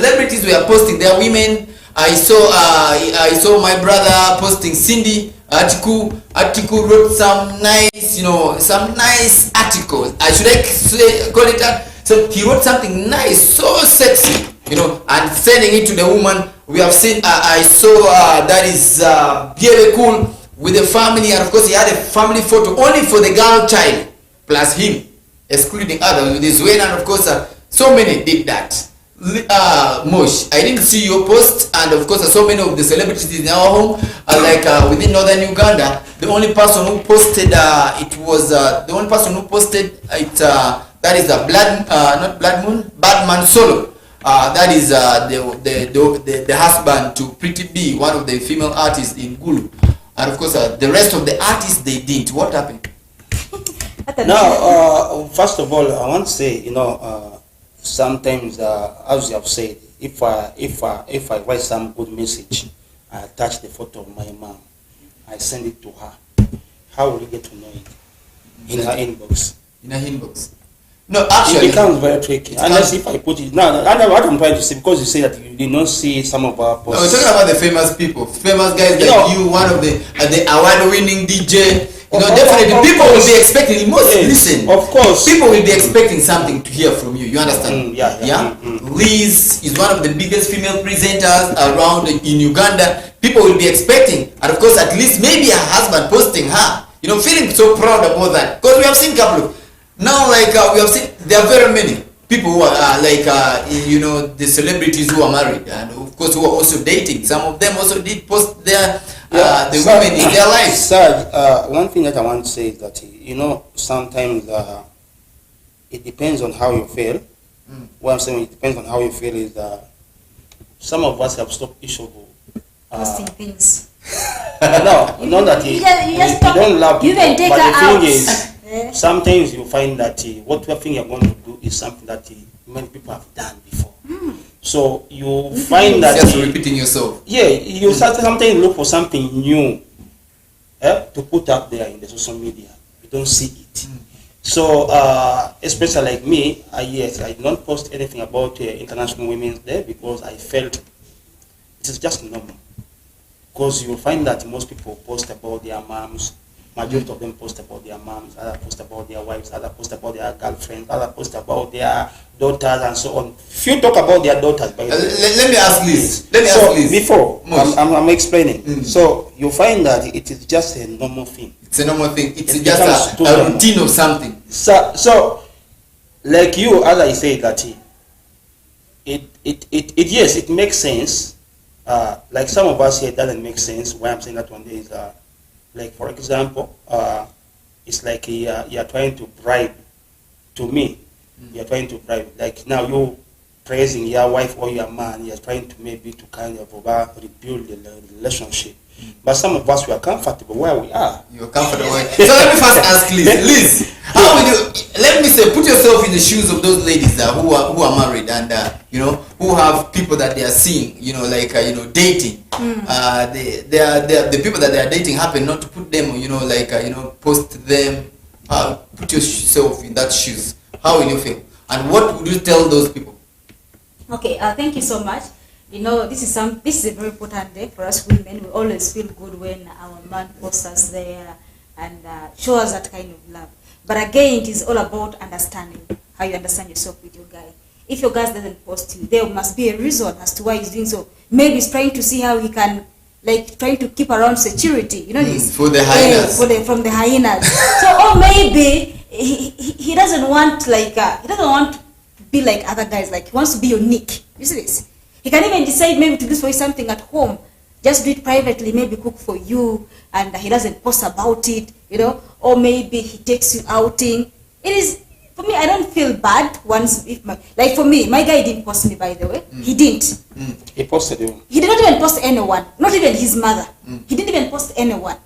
celebrities were posting their women. I saw my brother posting Cindy. Atiku wrote some nice, some nice articles. Should I call it that? So he wrote something nice, so sexy, and sending it to the woman. We have seen. I saw that is very cool with the family, and of course he had a family photo only for the girl child plus him, excluding others with his way, and of course so many did that. Mosh, I didn't see your post, and of course so many of the celebrities in our home within northern Uganda. The only person who posted it was the only person who posted it that is Badman Solo. That is the husband to Pretty B, one of the female artists in Gulu, and of course the rest of the artists, they didn't. What happened? Now, first of all, I want to say, sometimes, as you have said, if I write some good message, I attach the photo of my mom, I send it to her. How will you get to know it? In her inbox. In her inbox. No, actually, it becomes very tricky. Unless if I put it now, what I'm trying to say, because you say that you did not see some of our posts. No, we're talking about the famous people, famous guys like you, one of the award-winning DJ. Definitely people will be expecting. You must listen. Of course, people will be expecting something to hear from you. You understand? Yeah. Liz is one of the biggest female presenters around in Uganda. People will be expecting, and of course, at least maybe her husband posting her. Feeling so proud about that, because we have seen a couple of now, we have seen there are very many people who are the celebrities who are married, and of course who are also dating. Some of them also did post their women in their lives. Sir, one thing that I want to say is that sometimes it depends on how you feel. What I'm saying, it depends on how you feel is some of us have stopped issue posting things. No, not that you don't love people, but the thing is, sometimes you find that what you think you're going to do is something that many people have done before. So you find that just repeating yourself. Yeah, you sometimes look for something new to put up there in the social media. You don't see it. So especially like me, I don't post anything about International Women's Day because I felt it is just normal. Because you find that most people post about their moms. Majority of them post about their moms, others post about their wives, others post about their girlfriends, others post about their daughters, and so on. Few talk about their daughters. Let me ask Liz. Before I'm explaining. So you find that it is just a normal thing. It's a normal thing. It's just a routine of something. So like you, as I say that yes, it makes sense. Like some of us here, it doesn't make sense. Why I'm saying that one day is like, for example, it's like you're trying to bribe to me. You're trying to bribe. Like now you praising your wife or your man, you're trying to maybe to kind of rebuild the relationship. But some of us, we are comfortable where we are. You're comfortable. So let me first ask Liz. Liz, how will you? Let me say, put yourself in the shoes of those ladies who are married and who have people that they are seeing, dating. The people that they are dating happen not to put them, post them. Put yourself in that shoes. How will you feel? And what would you tell those people? Okay, thank you so much. This is a very important day for us women. We always feel good when our man posts us there and show us that kind of love. But again, it is all about understanding how you understand yourself with your guy. If your guy doesn't post you, there must be a reason as to why he's doing so. Maybe he's trying to see how he can, trying to keep around security. This for the hyenas. From the hyenas. So, or maybe he doesn't want he doesn't want to be like other guys. Like he wants to be unique. You see this? He can even decide maybe to do for you something at home. Just do it privately, maybe cook for you, and he doesn't post about it, or maybe he takes you outing. It is, for me, I don't feel bad once, for me, my guy didn't post me, by the way. He didn't. He posted you. He did not even post anyone, not even his mother. He didn't even post anyone.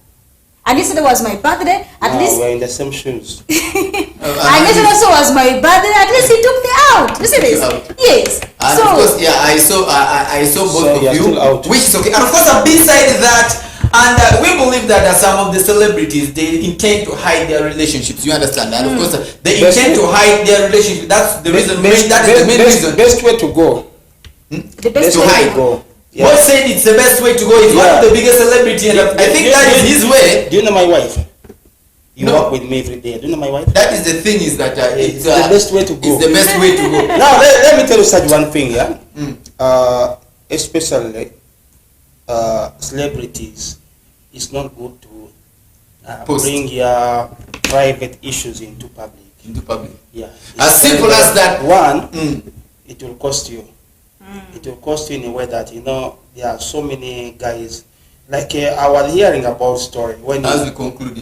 And yesterday was my birthday. At least we're in the same shoes. And yesterday also was my birthday. At least he took me out. You see this? Yes. And so, of course, I saw both of you, which is okay. And of course, beside that, and we believe that some of the celebrities, they intend to hide their relationships. You understand? And of course, they intend to hide their relationship. That's the reason. That is the main reason. Best way to go The best to way hide. to go. Yeah. Both said it's the best way to go. He's one of the biggest celebrity, and I think that is his way. Do you know my wife? You No. work with me every day. Do you know my wife? That is the thing, is that It's the best way to go. It's the best way to go. Now let me tell you such one thing, yeah. Especially celebrities, it's not good to bring your private issues into public. Into public. Yeah. As simple as that. One, it will cost you. It will cost you in a way that, you know, there are so many guys. Like I was hearing about story when As we conclude.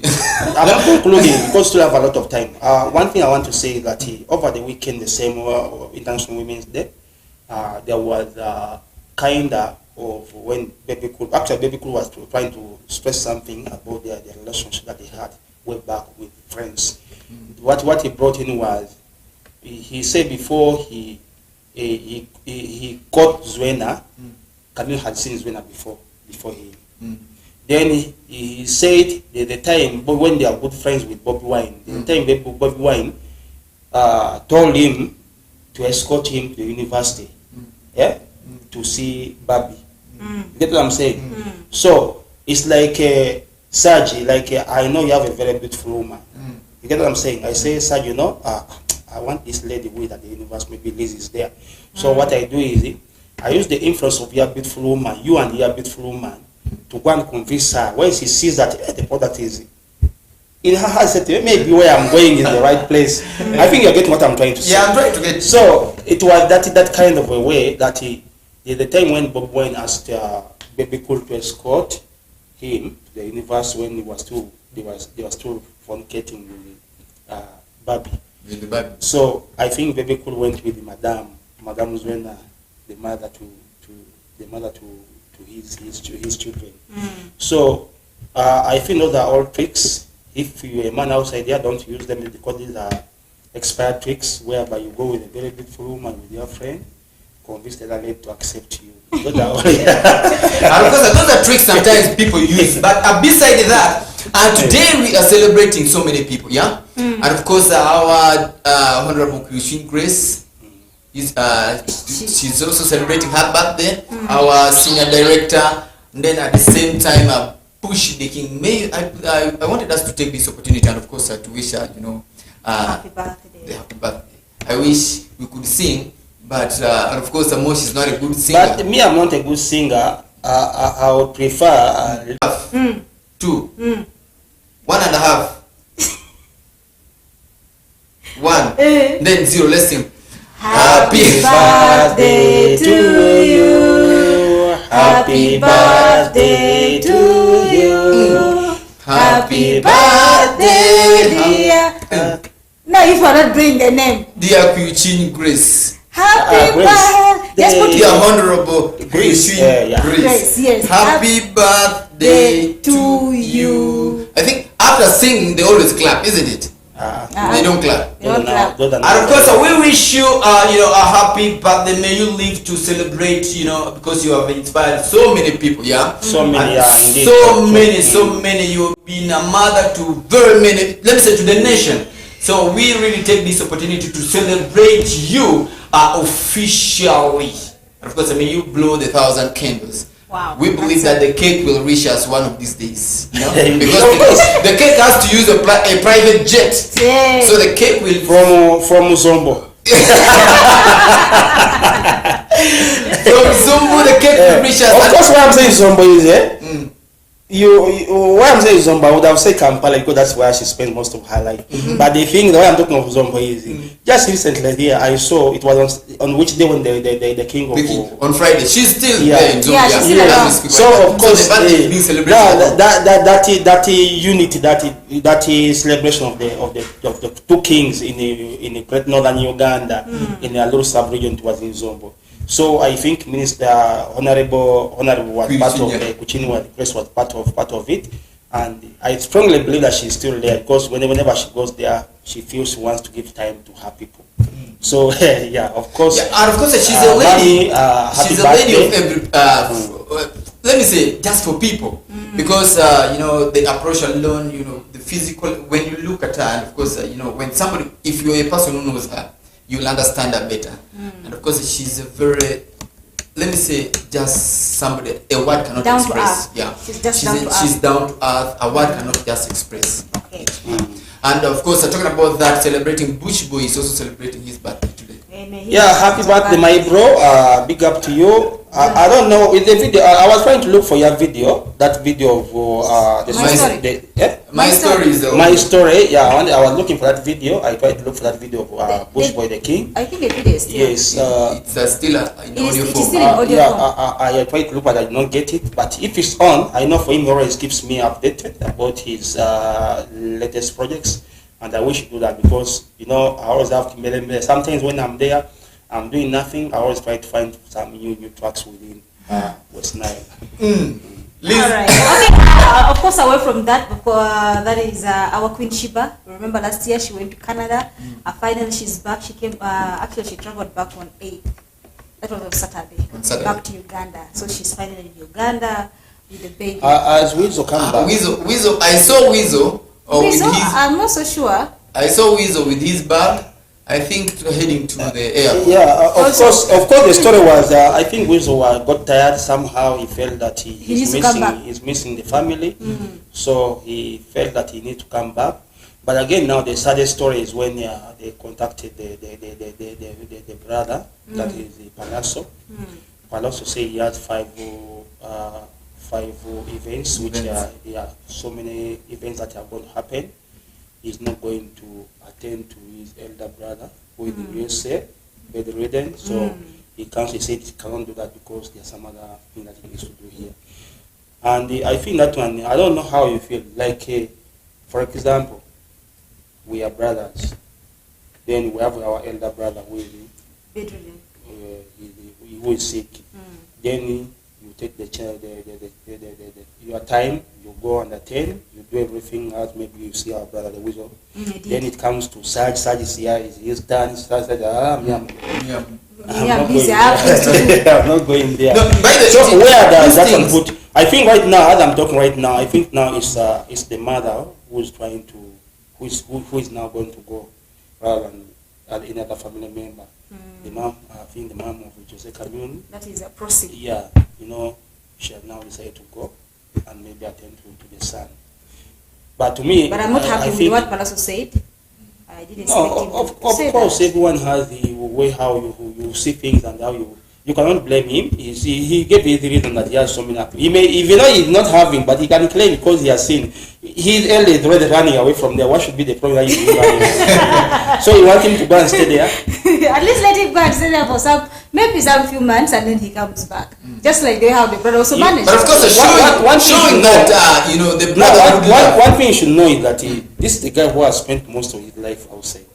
I'm not concluding because still have a lot of time. One thing I want to say is that over the weekend, the same International Women's Day, there was kind of when Baby Cool was trying to stress something about their relationship that they had way back with friends. What he brought in was, he said before he caught Zwena, Camille had seen Zwena before him. Then he said the time when they are good friends with Bobby Wine, the time Bobby Wine told him to escort him to the university, to see Bobby. You get what I'm saying? So it's like Serge, like I know you have a very beautiful woman. You get what I'm saying? I say, Serge, you know, I want this lady with at the university. Maybe Liz is there. So what I do is I use the influence of your beautiful woman, you and your beautiful woman, to go and convince her. When she sees that the product is in her heart, said, maybe where I'm going is the right place. I think you're getting what I'm trying to say. Yeah, I'm trying to get. So it was that kind of a way that the time when Bob Wayne asked Baby Cool to escort him to the university when they were still fornicating with Bobby. With the Bobby. So I think Baby Cool went with Madame Zwena, the mother to his children. So I think those are all tricks. If you're a man outside there, don't use them because these are expired tricks whereby you go with a very beautiful woman with your friend, convince the other lady to accept you. Those are all, And of course, those are tricks sometimes people use. But beside that, today we are celebrating so many people, yeah? And of course, our Honorable Christine Grace, she's also celebrating her birthday. Our senior director, and then at the same time, Push the King. I wanted us to take this opportunity and of course to wish her, you know, happy birthday. happy birthday. I wish we could sing, but and of course, Mosh is not a good singer. But me, I'm not a good singer. I would prefer 2, 1.5, 1, then 0. Let's sing. Happy birthday to you. Happy birthday to you. Happy birthday, dear. No, if you are not doing the name. Dear Christine Grace. Happy birthday. Just put Dear Honorable Christine Grace. Yes. Happy birthday to you. I think after singing, they always clap, isn't it? They don't clap. They don't clap. And of course, we wish you, a happy birthday. May you live to celebrate, because you have inspired so many people, yeah? So many, so many. You've been a mother to very many, let me say, to the nation. So we really take this opportunity to celebrate you officially. And of course, may you blow the 1,000 candles. Wow. We believe that the cake will reach us one of these days. Because the cake has to use a private jet. Yeah. So the cake will from Zombo. From Zombo, the cake will reach us. Of course, what I'm saying Zombo is what I'm saying is Zombo, I would have said Kampala because that's where she spent most of her life. But the way I'm talking of Zombo is just recently here I saw it was on which day when the king of on Friday. She's still there in Zombo. Yeah, she's still around. So of course the birthday is being celebrated. That unity, that celebration of the two kings in the great northern Uganda in a little sub-region was in Zombo. So I think Minister Honorable was part of Kuchini Grace was part of it, and I strongly believe that she's still there because whenever she goes there, she feels she wants to give time to her people. So yeah, of course. Yeah, and of course she's a lady. She's a lady of every. Let me say just for people, because the approach alone, the physical. When you look at her, and of course, when somebody, if you're a person who knows her, you'll understand her better. And of course, she's a very let me say, just somebody, a word cannot Down to express. earth. Yeah, She's just down to earth. she's down to earth. A word cannot just express. Okay. And of course, talking about that, celebrating Bush Boy is also celebrating his birthday today. Amen. Yeah, happy birthday, my bro. Big up to you. I don't know with the video. I was trying to look for your video. That video of the My story. My story is my story. Yeah, I was looking for that video. I tried to look for that video of Bush Boy the King. I think the video is still. Yes. It's still in It is- audio it is form. still in audio Yeah, form. I tried to look, but I did not get it. But if it's on, I know for him, he always keeps me updated about his latest projects, and I wish to do that because I always have to mail. Sometimes when I'm there, I'm doing nothing. I always try to find some new tracks within West Nile. All right. Okay. Of course, away from that, that is our Queen Sheba. Remember last year she went to Canada. Finally, she's back. She came. Actually, she traveled back on 8th. That was on Saturday. Back to Uganda. So she's finally in Uganda with the baby. As Weasel come back. Weasel. I saw Weasel. Weasel? I'm not so sure. I saw Weasel with his bag. I think heading to the airport. Yeah, of course. The story was. I think Weasel got tired somehow. He felt that he's missing the family, so he felt that he need to come back. But again, now the saddest story is when they contacted the brother, that is the Palazzo. Palazzo say he has five events, which so many events that are going to happen. He's not going to attend to his elder brother who is in the USA, bedridden. So he said he cannot do that because there's some other thing that he needs to do here. And I think that one, I don't know how you feel. Like, for example, we are brothers. Then we have our elder brother who is Bedridden. who is sick. Then you take your time, you go and attend, you do everything else. Maybe you see our brother the Weasel. Then it comes to Saj. Saj is here, he's done. Saj said, I'm not going there. No, So where does that one put? I think right now, as I'm talking right now, I think now it's the mother who is trying to, who is now going to go, rather than any other family member. The mom, I think the mom of Jose Camion. That is a proceed. Yeah, she has now decided to go and maybe attend to the son. But to me, But I'm not happy with what Palazzo said. I didn't expect him of to say course, that. everyone has the way how you see things and how you cannot blame him. He gave you the reason that he has so many. He may, even though he's not having, but he can claim because he has seen. His elder is already running away from there. What should be the problem that he's running? So you want him to go and stay there? At least let him go and stay there for some few months and then he comes back. Just like they have the brother also managed. But of course, showing that the brother. One thing you should know is that this is the guy who has spent most of his life outside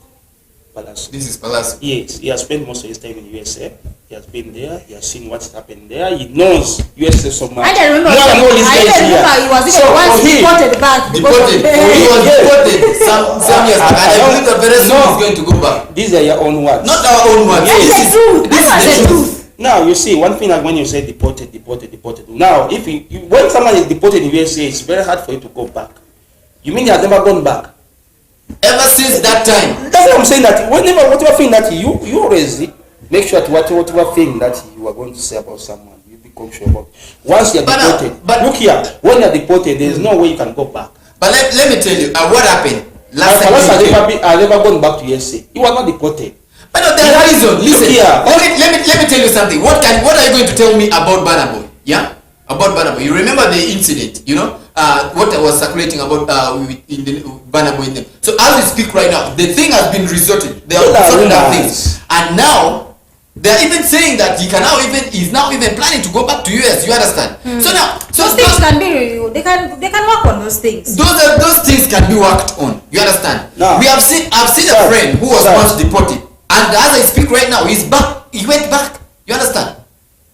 Palazzo. This is Palazzo. Yes, he has spent most of his time in USA. He has been there. He has seen what's happened there. He knows USA so much. I remember. He was even once deported back. He was deported some years back. And I believe that very soon he's going to go back. These are your own words. Not our own words. This is the truth. Now you see one thing, like when you say deported. Now, when someone is deported in USA, it's very hard for you to go back. You mean he has never gone back? Ever since that time. That's what I'm saying. That whatever thing that you always make sure that whatever thing that you are going to say about someone, you be conscious about. Once you're deported, but look here, when you're deported, there is no way you can go back. But let me tell you, what happened last time. I never gone back to USA. He was not deported. But no, there's a reason. Listen, let me tell you something. What are you going to tell me about Burna Boy? Yeah, about Burna Boy. You remember the incident? What I was circulating about in the Burna Boy. So as we speak right now, the thing has been resorted. They are sorting out things, and now they are even saying that he's now even planning to go back to US. You understand? So now, those things can be they can work on those things. Those things can be worked on. You understand? No. I've seen a friend who was once deported. And as I speak right now, he's back. He went back. You understand?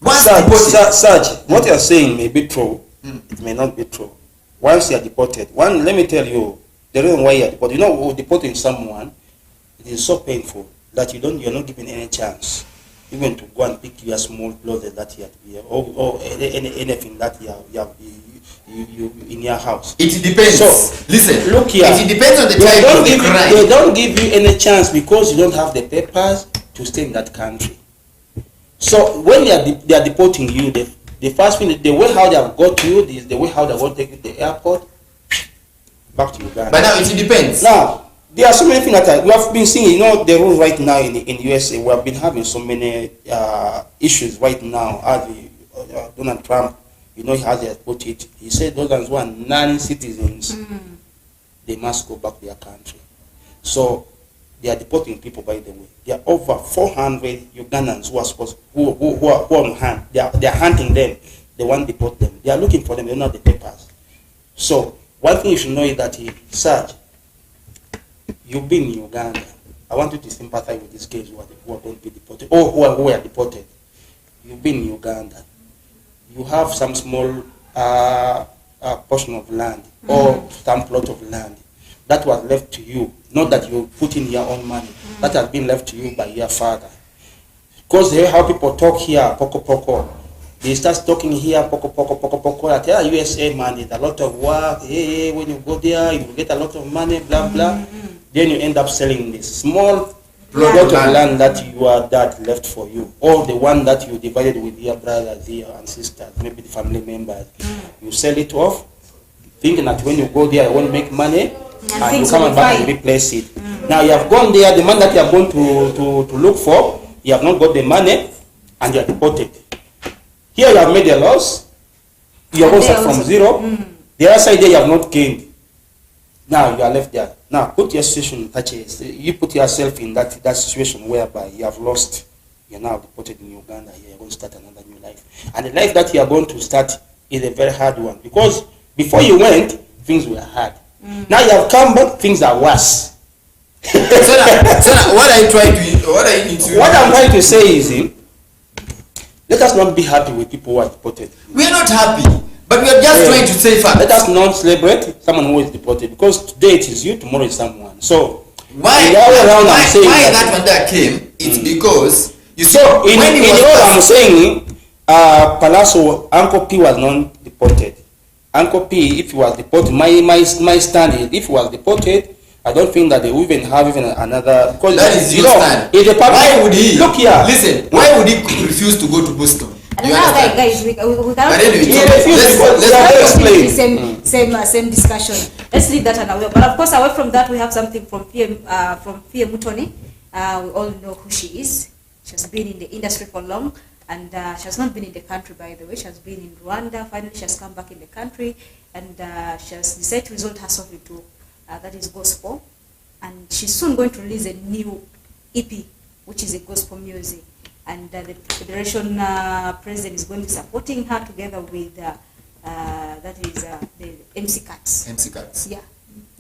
Sarge, what you're saying may be true. It may not be true. Once you're deported, let me tell you, the reason why you're deported, deporting someone, it is so painful that you're not given any chance, even to go and pick your small clothes that you have, or anything that you in your house. It depends. So listen, look here. It depends on the type of the crime. They don't give you any chance because you don't have the papers to stay in that country. So when they are deporting you, the first thing, the way how they have got you is the way how they want to take you to the airport, back to Uganda. But now it depends. Now, there are so many things that we have been seeing, you know, the rule right now in USA. We have been having so many issues right now. As Donald Trump, you know, he has put it. He said those who are non-citizens, they must go back to their country. So they are deporting people, by the way. There are over 400 Ugandans who are supposed who are on hand. They are hunting them. They want to deport them. They are looking for them. They don't have the papers. So one thing you should know is that, Serge, you've been in Uganda. I want you to sympathize with these kids who are going to be deported, or who are deported. You've been in Uganda. You have some small portion of land or some plot of land that was left to you, not that you put in your own money. That has been left to you by your father. Because they how people talk here, poko poko. They start talking here, poko poko poko poko. I tell USA, man, it's a lot of work. Hey, when you go there, you get a lot of money, blah blah. Then you end up selling this small plot of land that you are that left for you, or the one that you divided with your brothers here and sisters, maybe the family members. You sell it off, thinking that when you go there, you won't make money, and you come back and replace it. Now you have gone there, the man that you are going to look for, you have not got the money, and you are deported. Here you have made a loss, you have also from zero. The other side there you have not gained. Now you are left there. Now put your situation, you put yourself in that situation whereby you have lost. You're now deported in Uganda. You're going to start another new life, and the life that you are going to start is a very hard one, because before you went, things were hard. Now you have come back, things are worse. So now, what I'm trying to say is, let us not be happy with people who are deported. We are not happy, but we are just trying to say facts. Let us not celebrate someone who is deported, because today it is you, tomorrow is someone. So why that one that came? It's because you see, so in all I'm saying, Palazzo, Uncle P was not deported. Uncle P, if he was deported, my stand is, if he was deported, I don't think that they will even have another. Because that is your stand. Why would he? Look here. Listen. Why would he refuse to go to Boston? You understand? Guys, we cannot. Same discussion. Let's leave that unaware. But of course, away from that, we have something from Fia Mutoni. We all know who she is. She has been in the industry for long, and she has not been in the country, by the way. She has been in Rwanda. Finally, she has come back in the country, and she has decided to resort herself into that is gospel, and she's soon going to release a new EP, which is a gospel music, and the Federation president is going to be supporting her together with the MC Cats. MC Cats. Yeah,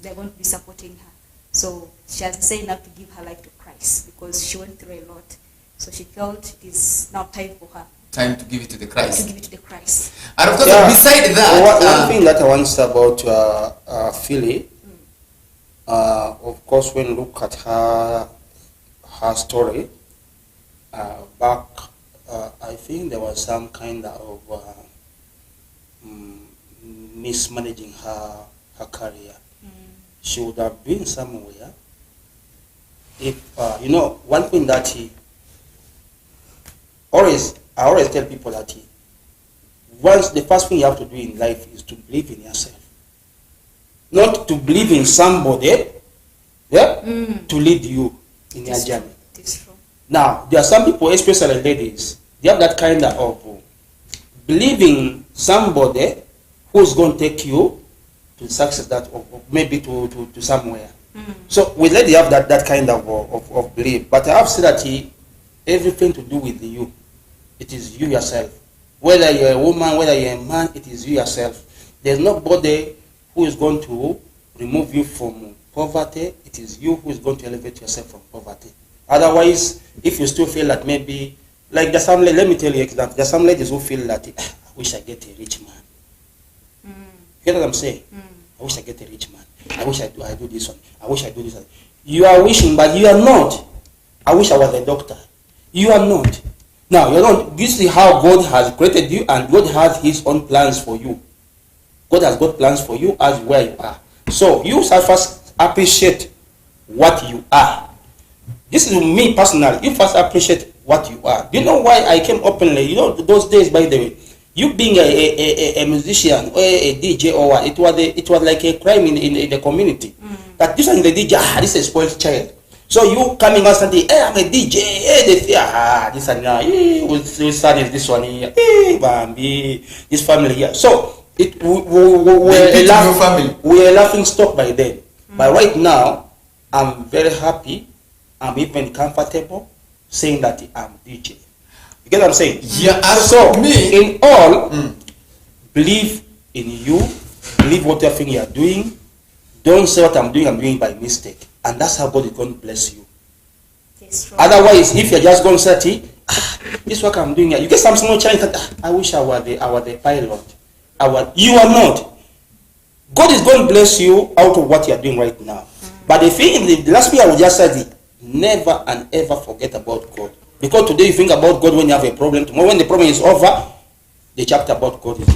they're going to be supporting her. So she has decided now to give her life to Christ, because she went through a lot. So she felt it is now time for her. Time to give it to the Christ. To give it to the Christ. And of course, beside that, one thing that I want to say about Philly. Of course, when you look at her story, back, I think there was some kind of mismanaging her career. She would have been somewhere if, you know, one thing that I always tell people that the first thing you have to do in life is to believe in yourself. Not to believe in somebody, to lead you in your journey. Now, there are some people, especially ladies, they have that kind of believing somebody who is going to take you to success, that or maybe to somewhere. So we let you have that kind of belief. But I have said that everything to do with you, it is you yourself. Whether you're a woman, whether you're a man, it is you yourself. There's nobody who is going to remove you from poverty. It is you who is going to elevate yourself from poverty. Otherwise, if you still feel that maybe, like there's some, let me tell you example, there's some ladies who feel that, I wish I get a rich man. You know what I'm saying? I wish I get a rich man. I wish I do this one. I wish I do this one. You are wishing, but you are not. I wish I was a doctor. You are not. Now, you don't. This is how God has created you, and God has His own plans for you. God has got plans for you as where you are. So you first appreciate what you are. This is me personally. You first appreciate what you are. Do you know why I came openly? You know, those days, by the way, you being a musician or a DJ or what, it was like a crime in the community. That this one the DJ, this is a spoiled child. So you coming out and say, hey, I'm a DJ, hey, they say, this one, whose son is this one here, hey, Bambi, this family here. So we were laughing stock by then. But right now, I'm very happy. I'm even comfortable saying that I'm DJ. You get what I'm saying? Yeah. So in all, believe in you, believe what you think you are doing. Don't say what I'm doing by mistake. And that's how God is going to bless you. Otherwise, if you're just going to say, this work I'm doing, you get some small challenge that I wish I were the pilot. You are not. God is going to bless you out of what you are doing right now. But the thing, the last thing I would just say, never and ever forget about God. Because today you think about God when you have a problem. Tomorrow when the problem is over, the chapter about God is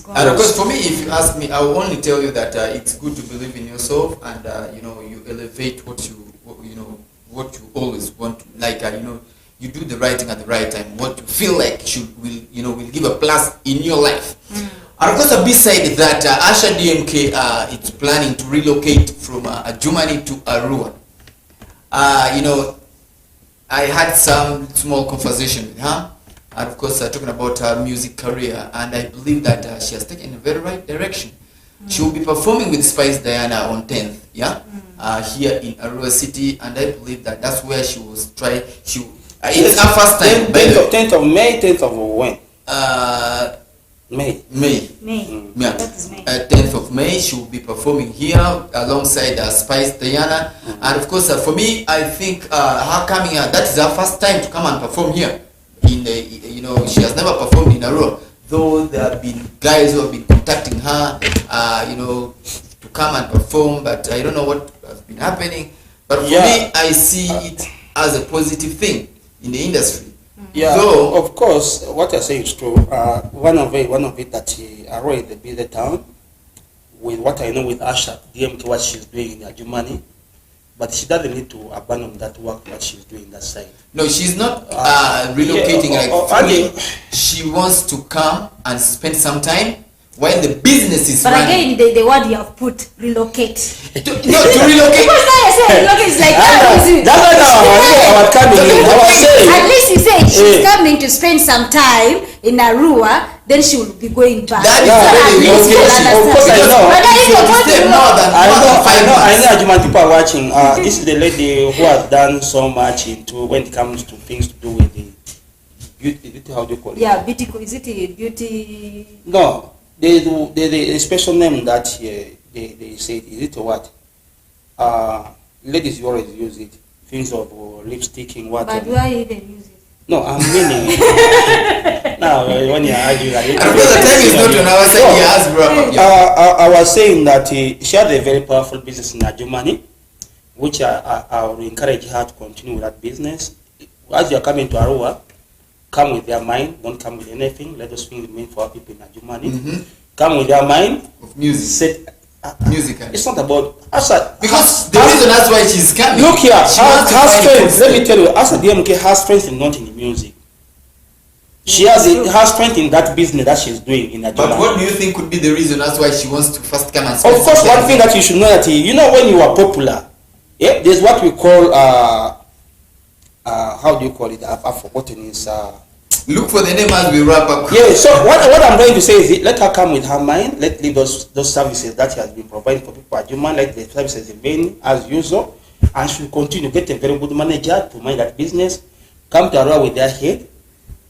and of course, for me, if you ask me, I will only tell you that it's good to believe in yourself, and you elevate what you always want to, like you do the right thing at the right time. What you feel like will give a plus in your life. And of course, beside that, Asha DMK it's planning to relocate from Germany to Arua. I had some small conversation with her. And of course, talking about her music career, and I believe that she has taken a very right direction. She will be performing with Spice Diana on 10th, here in Arua City, and I believe that that's where she was trying. It's her first time. 10th of May, 10th of when? May. Yeah. That is May. 10th of May, she will be performing here alongside Spice Diana, and of course, for me, I think her coming that is her first time to come and perform here. She has never performed in Arua, though there have been guys who have been contacting her, to come and perform, but I don't know what has been happening. But for me, I see it as a positive thing in the industry. Yeah, so, of course, what I say is true. One of it that Arua is the busy town. With what I know with Asha DMK, what she's doing in Germany. But she doesn't need to abandon that work that she's doing that side. No, she's not relocating fully. She wants to come and spend some time while the business is running. But again, the word you have put, relocate. To relocate. Because now you say relocate is like at least you say she's coming to spend some time in Arua, then she will be going back. That is already relocation. Of course, I know. I know German people are watching. This is the lady who has done so much into when it comes to things to do with the beauty. How do you call it? Yeah, beauty. Is it a beauty? No, there's a special name that they say. Is it what? Ladies, you always use it. Things of lipsticking, what? But why even use it? No, I'm meaning. Now, when you're arguing, the time is not on our side. Bro. I was saying that she had a very powerful business in Germany, which I will encourage her to continue with that business. As you're coming to Arua, come with their mind, don't come with anything. Let us think remain for our people in Germany. Come with their mind of music. Musical. It's not about because the reason that's why she's coming. Look here, her strength. Let me tell you, Asha DMK has strength in not in the music. She has her strength in that business that she's doing in Germany. But what do you think could be the reason that's why she wants to first come and? Of course, one thing that you should know that when you are popular, there's what we call how do you call it? I've forgotten. It's look for the name as we wrap up. Yeah. So what I'm going to say is let her come with her mind. Let leave those services that she has been providing for people at Germany, let the services remain as usual, and she will continue get a very good manager to mind that business. Come to Arua with their head.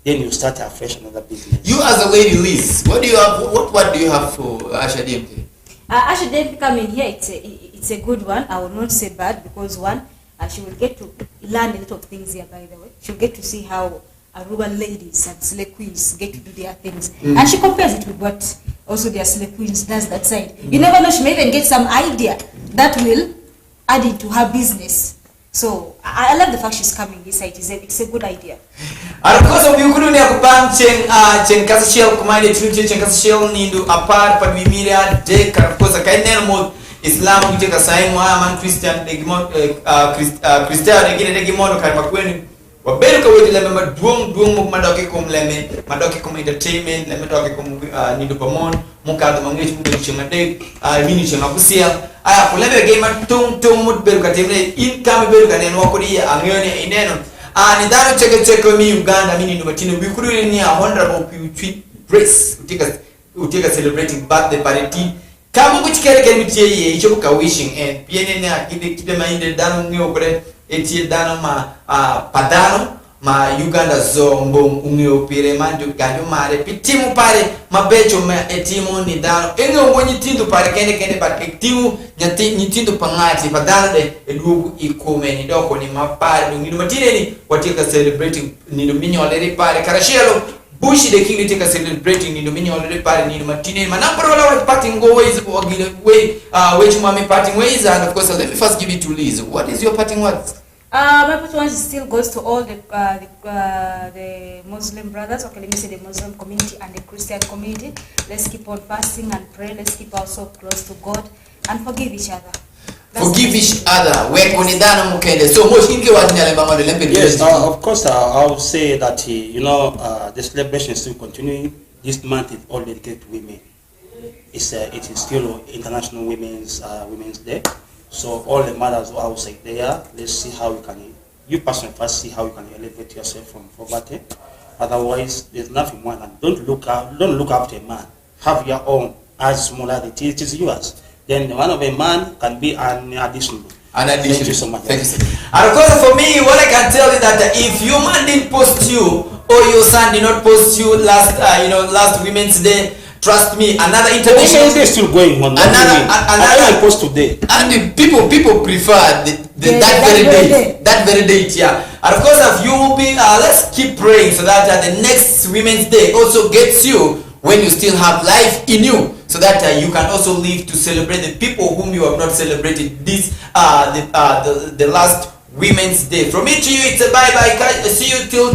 Then you start afresh another business. You as a lady, Liz, what do you have? What do you have for Asha DMK? Asha DMK coming here, it's a good one. I will not say bad because one, she will get to learn a lot of things here. By the way, she'll get to see how Arua ladies and slay queens get to do their things, and she compares it with what also their slay queens does that side. You never know; she may even get some idea that will add it to her business. So I love the fact she's coming this side. It's a good idea. And of course, we couldn't have chen kasashel kumande trinche chen kasashel nindu apart pa mimiria de of course kainel mod Islam kite kasaimu man Christian de gimo Christian de gine de gimo karma kweni Waberu ka wedi leme duong muk madoki kum leme madoki kum entertainment leme doki kum nidu pamon mukado mangich mukado chingade mini chinga kusia aya kulebe game tung mut beru ka temne income beru ka neno kodi angene ineno ni dano cheke mi Uganda mini ndo matino bikuru ni a honorable P Grace utika celebrating birthday party kama kuchikere kemiti ye icho ka wishing and piene na kide mainde dano ngio kore etie dano padano ma Uganda zombo ungio pire mandu ganyo mare pitimu pare mabecho ma etimo ni dano engo wonyi tindu pare kende pare timu nyati tindu pangati padano de edugu ikome ni doko ni mapare ngido matine ni watika celebrating ni dominio aleri pare karashelo bushi de king take celebrating ni dominio aleri pare ni matine manambro wala parting go ways way which mama parting ways, and of course let me first give it to Liz. What is your parting words? My parting words still goes to all the Muslim brothers. Okay, let me say the Muslim community and the Christian community. Let's keep on fasting and pray. Let's keep ourselves close to God and forgive each other. Forgive each other. So yes, of course, I would say that the celebration is still continuing. This month is all dedicated to women. It is still International Women's Day. So all the mothers who are outside there, let's see how you personally first see how you can elevate yourself from poverty. Otherwise, there's nothing more than don't look after a man. Have your own as small as it is yours. Then the one of a man can be an addition. Thank you so much. Thank you, sir. And of course, for me, what I can tell you that if your man didn't post you or your son did not post you last Women's Day, trust me, another international day is still going on. Another post today. And the people prefer that very date, yeah. And of course, if you will be, let's keep praying so that the next Women's Day also gets you when you still have life in you, so that you can also live to celebrate the people whom you have not celebrated this the last Women's Day. From me to you, it's a bye. See you till tomorrow.